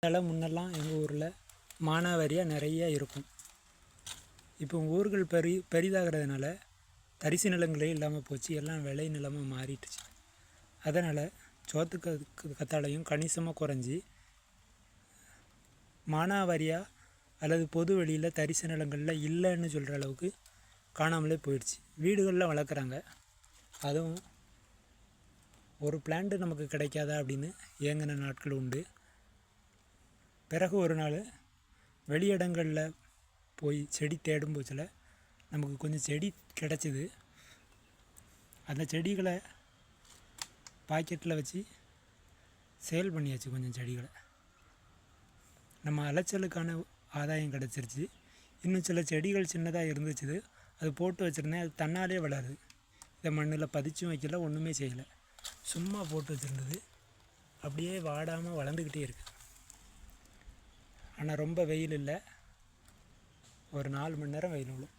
முன்னெல்லாம் எங்கள் ஊரில் மானாவாரியாக நிறைய இருக்கும். இப்போ ஊர்கள் பெரிதாகிறதுனால தரிசு நிலங்களே இல்லாமல் போச்சு. எல்லாம் விளை நிலமாக மாறிட்டுச்சு. அதனால் சோத்து கத்தாழையும் கணிசமாக குறைஞ்சி மானாவாரியாக அல்லது பொது வெளியில் தரிசு நிலங்களில் இல்லைன்னு சொல்கிற அளவுக்கு காணாமலே போயிடுச்சு. வீடுகளில் வளர்க்குறாங்க. அதுவும் ஒரு பிளான்ட்டு நமக்கு கிடைக்காதா அப்படின்னு ஏங்கின நாட்கள் உண்டு. பிறகு ஒரு நாள் வெளியிடங்களில் போய் செடி தேடும் போச்சில் நமக்கு கொஞ்சம் செடி கிடச்சிது. அந்த செடிகளை பாக்கெட்டில் வச்சு சேல் பண்ணியாச்சு. கொஞ்சம் செடிகளை நம்ம அலைச்சலுக்கான ஆதாயம் கிடச்சிருச்சு. இன்னும் சில செடிகள் சின்னதாக இருந்துச்சு, அது போட்டு வச்சுருந்தேன். அது தன்னாலே வளருது. இதை மண்ணில் பதிச்சும் வைக்கல, ஒன்றுமே செய்யலை. சும்மா போட்டு வச்சுருந்தது அப்படியே வாடாமல் வளர்ந்துக்கிட்டே இருக்குது. ஆனால் ரொம்ப வெயில் இல்லை, ஒரு 4 மணி நேரம் வெயில் விழும்.